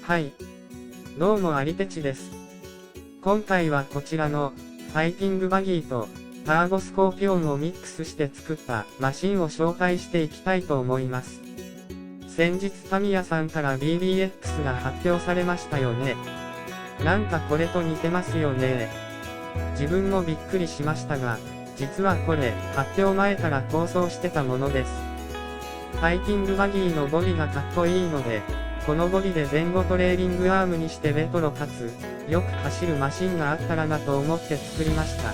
はい。どうもありてちです。今回はこちらの、ファイティングバギーと、ターボスコーピオンをミックスして作ったマシンを紹介していきたいと思います。先日タミヤさんから BBX が発表されましたよね。なんかこれと似てますよね。自分もびっくりしましたが、実はこれ、発表前から構想してたものです。ファイティングバギーのボディがかっこいいので、このボディで前後トレーリングアームにしてレトロかつ、よく走るマシンがあったらなと思って作りました。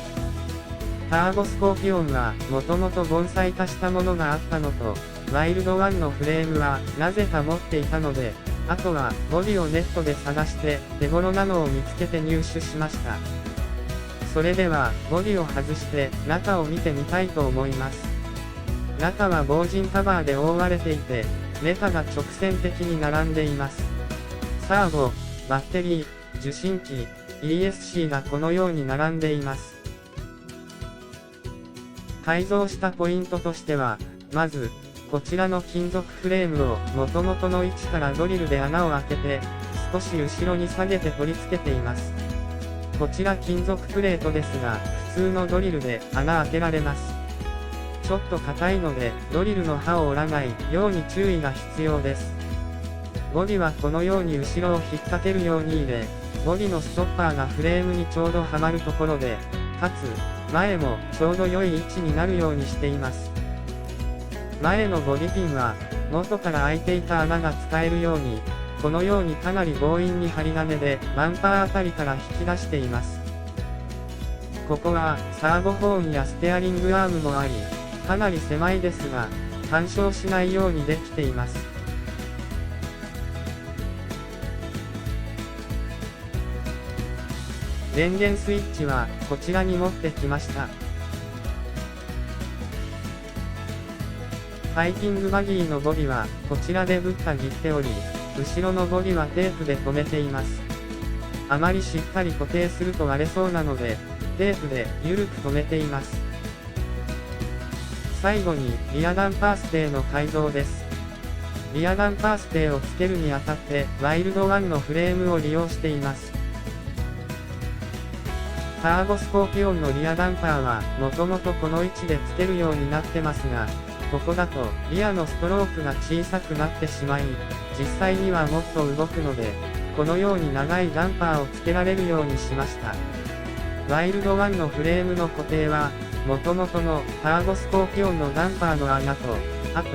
ターボスコーピオンは、もともと盆栽化したものがあったのと、ワイルドワンのフレームは、なぜか持っていたので、あとは、ボディをネットで探して、手頃なのを見つけて入手しました。それでは、ボディを外して、中を見てみたいと思います。中は防塵カバーで覆われていて、ネタが直線的に並んでいます。サーボ、バッテリー、受信機、ESC がこのように並んでいます。改造したポイントとしては、まず、こちらの金属フレームを元々の位置からドリルで穴を開けて、少し後ろに下げて取り付けています。こちら金属プレートですが、普通のドリルで穴開けられます。ちょっと硬いので、ドリルの刃を折らないように注意が必要です。ボディはこのように後ろを引っ掛けるように入れ、ボディのストッパーがフレームにちょうどはまるところで、かつ、前もちょうど良い位置になるようにしています。前のボディピンは、元から開いていた穴が使えるように、このようにかなり強引に針金でバンパーあたりから引き出しています。ここはサーボホーンやステアリングアームもあり、かなり狭いですが、干渉しないようにできています。電源スイッチはこちらに持ってきました。ファイティングバギーのボディはこちらでぶった切っており、後ろのボディはテープで留めています。あまりしっかり固定すると割れそうなので、テープで緩く留めています。最後に、リアダンパーステーの改造です。リアダンパーステーを付けるにあたって、ワイルドワンのフレームを利用しています。ターボスコーピオンのリアダンパーは、もともとこの位置で付けるようになってますが、ここだと、リアのストロークが小さくなってしまい、実際にはもっと動くので、このように長いダンパーを付けられるようにしました。ワイルドワンのフレームの固定は、元々のターボスコーピオンのダンパーの穴と、あと、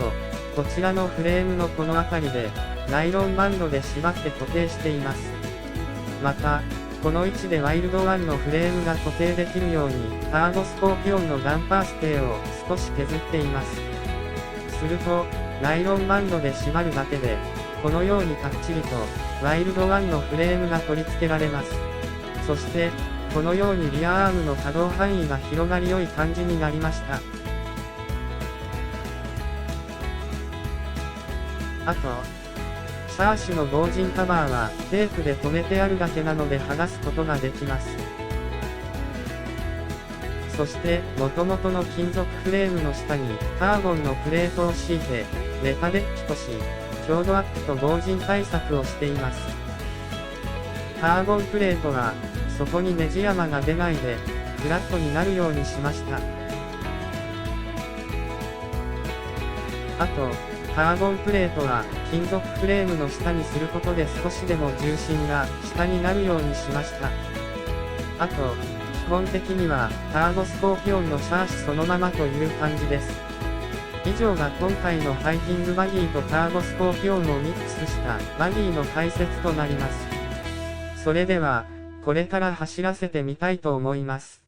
こちらのフレームのこの辺りで、ナイロンバンドで縛って固定しています。また、この位置でワイルドワンのフレームが固定できるように、ターボスコーピオンのダンパーステーを少し削っています。すると、ナイロンバンドで縛るだけで、このようにかっちりと、ワイルドワンのフレームが取り付けられます。そして、このようにリアアームの可動範囲が広がり良い感じになりました。あと、シャーシュの防塵カバーはテープで留めてあるだけなので剥がすことができます。そして、元々の金属フレームの下にカーボンのプレートを敷いて、メタデッキとし、強度アップと防塵対策をしています。カーボンプレートは、そこにネジ山が出ないで、フラットになるようにしました。あと、カーボンプレートは、金属フレームの下にすることで少しでも重心が下になるようにしました。あと、基本的には、ターボスコーピオンのシャーシそのままという感じです。以上が今回のファイティングバギーとターボスコーピオンをミックスしたバギーの解説となります。それでは、これから走らせてみたいと思います。